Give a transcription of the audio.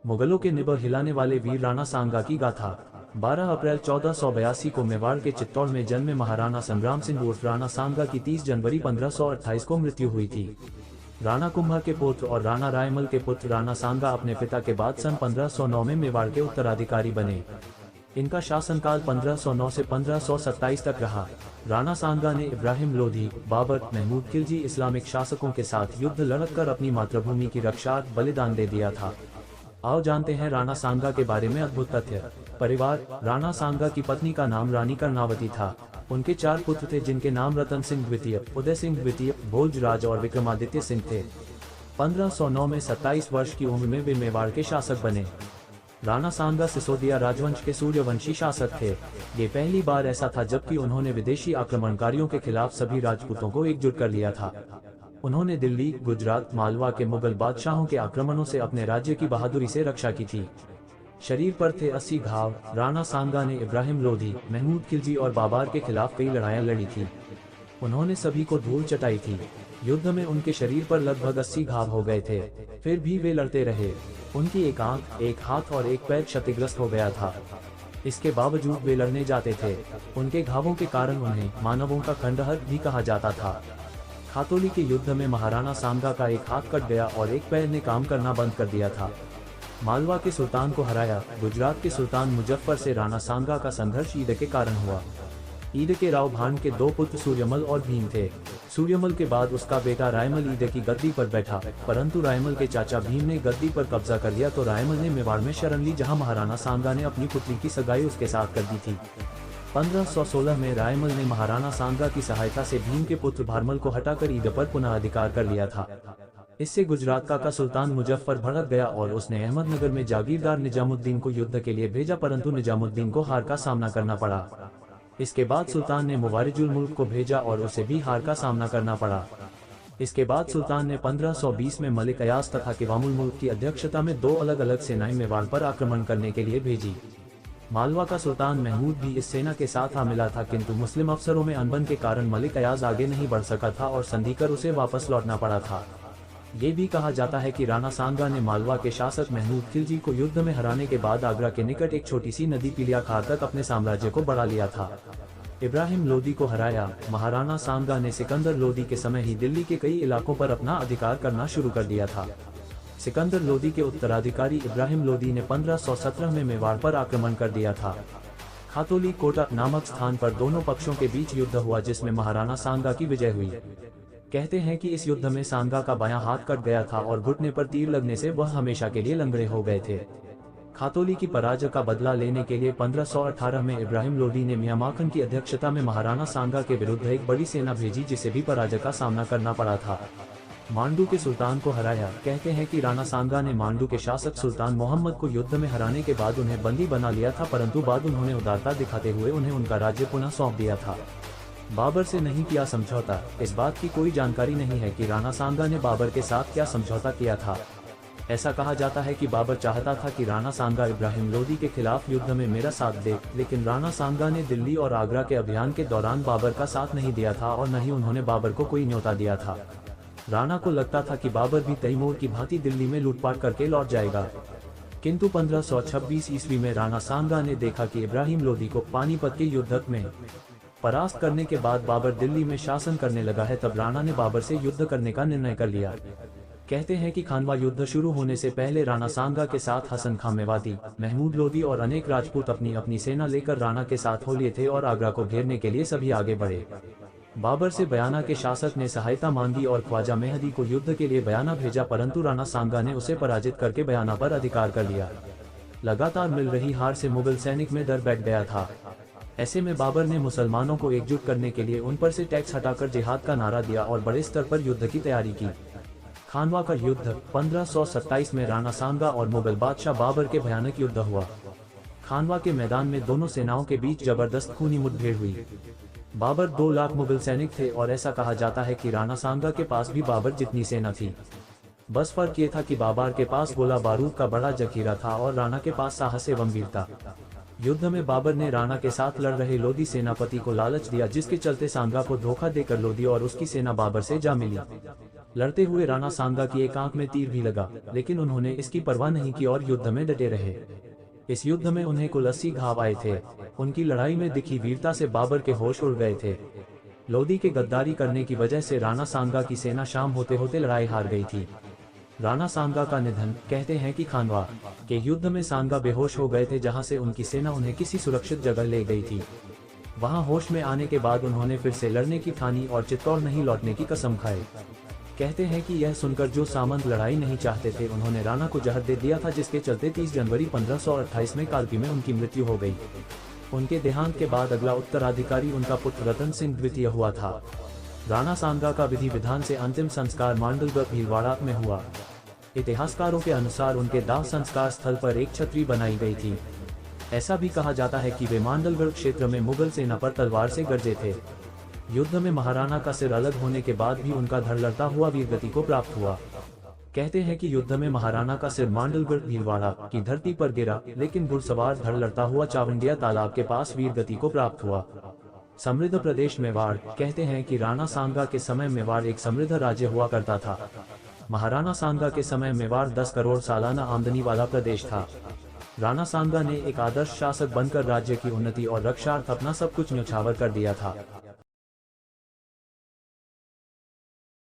मुगलों के निबर हिलाने वाले वीर राणा सांगा की गाथा। 12 अप्रैल 1482 को मेवाड़ के चित्तौड़ में जन्मे महाराणा संग्राम सिंह उर्फ राणा सांगा की 30 जनवरी 1528 को मृत्यु हुई थी। राणा कुंभा के पुत्र और राणा रायमल के पुत्र राणा सांगा अपने पिता के बाद सन 1509 में मेवाड़ के उत्तराधिकारी बने। इनका शासनकाल 1509 से 1527 तक रहा। राणा सांगा ने इब्राहिम लोधी, बाबर, महमूद खिलजी इस्लामिक शासकों के साथ युद्ध लड़कर अपनी मातृभूमि की रक्षा बलिदान दे दिया था। आओ जानते हैं राणा सांगा के बारे में अद्भुत तथ्य। परिवार। राणा सांगा की पत्नी का नाम रानी कर्णावती था। उनके 4 पुत्र थे जिनके नाम रतन सिंह द्वितीय, उदय सिंह द्वितीय, भोजराज और विक्रमादित्य सिंह थे। 1509 में 27 वर्ष की उम्र में वे मेवाड़ के शासक बने। राणा सांगा सिसोदिया राजवंश के सूर्यवंशी शासक थे। ये पहली बार ऐसा था जबकि उन्होंने विदेशी आक्रमणकारियों के खिलाफ सभी राजपूतों को एकजुट कर लिया था। उन्होंने दिल्ली, गुजरात, मालवा के मुगल बादशाहों के आक्रमणों से अपने राज्य की बहादुरी से रक्षा की थी। शरीर पर थे 80 घाव। राणा सांगा ने इब्राहिम लोधी, महमूद खिलजी और बाबर के खिलाफ कई लड़ाइयां लड़ी थी। उन्होंने सभी को धूल चटाई थी। युद्ध में उनके शरीर पर लगभग 80 घाव हो गए थे, फिर भी वे लड़ते रहे। उनकी एक आंख, एक हाथ और एक पैर क्षतिग्रस्त हो गया था। इसके बावजूद वे लड़ने जाते थे। उनके घावों के कारण उन्हें मानवों का खंडहर भी कहा जाता था। खातोली के युद्ध में महाराणा सांगा का एक हाथ कट गया और एक पैर ने काम करना बंद कर दिया था। मालवा के सुल्तान को हराया। गुजरात के सुल्तान मुजफ्फर से राणा सांगा का संघर्ष ईद के कारण हुआ। ईद के राव भान के 2 पुत्र सूर्यमल और भीम थे। सूर्यमल के बाद उसका बेटा रायमल ईद की गद्दी पर बैठा, परंतु रायमल के चाचा भीम ने गद्दी पर कब्जा कर लिया तो रायमल ने मेवाड़ में शरण ली जहां महाराणा सांगा ने अपनी पुत्री की सगाई उसके साथ कर दी थी। 1516 में रायमल ने महाराणा सांगा की सहायता से भीम के पुत्र भारमल को हटाकर ईद पर पुनः अधिकार कर लिया था। इससे गुजरात का सुल्तान मुजफ्फर भड़क गया और उसने अहमदनगर में जागीरदार निजामुद्दीन को युद्ध के लिए भेजा, परंतु निजामुद्दीन को हार का सामना करना पड़ा। इसके बाद सुल्तान ने मुवारिजुल मुल्क को भेजा और उसे भी हार का सामना करना पड़ा। इसके बाद सुल्तान ने 1520 में मलिक अयाज तथा किवामुल मुल्क की अध्यक्षता में 2 अलग अलग सेनाएं मेवाड़ पर आक्रमण करने के लिए भेजी। मालवा का सुल्तान महमूद भी इस सेना के साथ आ मिला था, किंतु मुस्लिम अफसरों में अनबन के कारण मलिक अयाज आगे नहीं बढ़ सका था और संधि कर उसे वापस लौटना पड़ा था। ये भी कहा जाता है कि राणा सांगा ने मालवा के शासक महमूद खिलजी को युद्ध में हराने के बाद आगरा के निकट एक छोटी सी नदी पिलियाखार तक अपने साम्राज्य को बढ़ा लिया था। इब्राहिम लोदी को हराया। महाराणा सांगा ने सिकंदर लोदी के समय ही दिल्ली के कई इलाकों पर अपना अधिकार करना शुरू कर दिया था। सिकंदर लोदी के उत्तराधिकारी इब्राहिम लोदी ने 1517 में मेवाड़ पर आक्रमण कर दिया था। खातोली कोटा नामक स्थान पर दोनों पक्षों के बीच युद्ध हुआ जिसमें महाराणा सांगा की विजय हुई। कहते हैं कि इस युद्ध में सांगा का बायां हाथ कट गया था और घुटने पर तीर लगने से वह हमेशा के लिए लंगड़े हो गए थे। खातोली की पराजय का बदला लेने के लिए 1518 में इब्राहिम लोदी ने मियां माखन की अध्यक्षता में महाराणा सांगा के विरुद्ध एक बड़ी सेना भेजी जिसे भी पराजय का सामना करना पड़ा था। मांडू के सुल्तान को हराया। कहते हैं कि राणा सांगा ने मांडू के शासक सुल्तान मोहम्मद को युद्ध में हराने के बाद उन्हें बंदी बना लिया था, परंतु बाद उन्होंने उदारता दिखाते हुए उन्हें उनका राज्य पुनः सौंप दिया था। बाबर से नहीं किया समझौता। इस बात की कोई जानकारी नहीं है कि राणा सांगा ने बाबर के साथ क्या समझौता किया था। ऐसा कहा जाता है कि बाबर चाहता था कि राणा सांगा इब्राहिम लोदी के खिलाफ युद्ध में मेरा साथ दे, लेकिन राणा सांगा ने दिल्ली और आगरा के अभियान के दौरान बाबर का साथ नहीं दिया था और न ही उन्होंने बाबर को कोई न्योता दिया था। राणा को लगता था कि बाबर भी तैमूर की भांति दिल्ली में लूटपाट करके लौट जाएगा, किंतु 1526 ईस्वी में राणा सांगा ने देखा कि इब्राहिम लोदी को पानीपत के युद्ध में परास्त करने के बाद बाबर दिल्ली में शासन करने लगा है। तब राणा ने बाबर से युद्ध करने का निर्णय कर लिया। कहते हैं कि खानवा युद्ध शुरू होने से पहले राणा सांगा के साथ हसन खां मेवाती, महमूद लोदी और अनेक राजपूत अपनी अपनी सेना लेकर राणा के साथ हो लिए थे और आगरा को घेरने के लिए सभी आगे बढ़े। बाबर से बयाना के शासक ने सहायता मांगी और ख्वाजा मेहदी को युद्ध के लिए बयाना भेजा, परंतु राणा सांगा ने उसे पराजित करके बयाना पर अधिकार कर लिया। लगातार मिल रही हार से मुगल सैनिक में डर बैठ गया था। ऐसे में बाबर ने मुसलमानों को एकजुट करने के लिए उन पर से टैक्स हटाकर जिहाद का नारा दिया और बड़े स्तर पर युद्ध की तैयारी की। खानवा का युद्ध 1527 में राणा सांगा और मुगल बादशाह बाबर के भयानक युद्ध हुआ। खानवा के मैदान में दोनों सेनाओं के बीच जबरदस्त खूनी मुठभेड़ हुई। बाबर 2 लाख मुगल सैनिक थे और ऐसा कहा जाता है कि राणा सांगा के पास भी बाबर जितनी सेना थी। बस फर्क ये था कि बाबर के पास गोला बारूद का बड़ा जखीरा था और राणा के पास साहस एवं वीरता। युद्ध में बाबर ने राणा के साथ लड़ रहे लोदी सेनापति को लालच दिया, जिसके चलते सांगा को धोखा देकर लोदी और उसकी सेना बाबर से जा मिली। लड़ते हुए राणा सांगा की एक आंख में तीर भी लगा, लेकिन उन्होंने इसकी परवाह नहीं की और युद्ध में डटे रहे। इस युद्ध में उन्हें कुल 80 घाव आए थे। उनकी लड़ाई में दिखी वीरता से बाबर के होश उड़ गए थे। लोदी के गद्दारी करने की वजह से राणा सांगा की सेना शाम होते होते लड़ाई हार गई थी। राणा सांगा का निधन। कहते हैं कि खानवा के युद्ध में सांगा बेहोश हो गए थे, जहां से उनकी सेना उन्हें किसी सुरक्षित जगह ले गई थी। वहां होश में आने के बाद उन्होंने फिर से लड़ने की ठानी और चित्तौड़ नहीं लौटने की कसम खाई। कहते हैं कि यह सुनकर जो सामंत लड़ाई नहीं चाहते थे, उन्होंने राणा को जहर दे दिया था, जिसके चलते 30 जनवरी 1528 में कालपी में उनकी मृत्यु हो गई। उनके देहांत के बाद अगला उत्तराधिकारी उनका पुत्र रतन सिंह द्वितीय हुआ था। राणा सांगा का विधि विधान से अंतिम संस्कार मांडलगढ़ भीलवाड़ा में हुआ। इतिहासकारों के अनुसार उनके दाह संस्कार स्थल पर एक छतरी बनाई गई थी। ऐसा भी कहा जाता है कि वे मांडलगढ़ क्षेत्र में मुगल सेना पर तलवार से गरजे थे। युद्ध में महाराणा का सिर अलग होने के बाद भी उनका धड़ लड़ता हुआ वीरगति को प्राप्त हुआ। कहते हैं कि युद्ध में महाराणा का सिर मांडलगढ़ भीलवाड़ा की धरती पर गिरा, लेकिन घुड़सवार धड़ लड़ता हुआ चावंडिया तालाब के पास वीरगति को प्राप्त हुआ। समृद्ध प्रदेश मेवाड़। कहते हैं कि राणा सांगा के समय मेवाड़ एक समृद्ध राज्य हुआ करता था। महाराणा सांगा के समय मेवाड़ 10 करोड़ सालाना आमदनी वाला प्रदेश था। राणा सांगा ने एक आदर्श शासक बनकर राज्य की उन्नति और रक्षार्थ अपना सब कुछ न्यौछावर कर दिया था।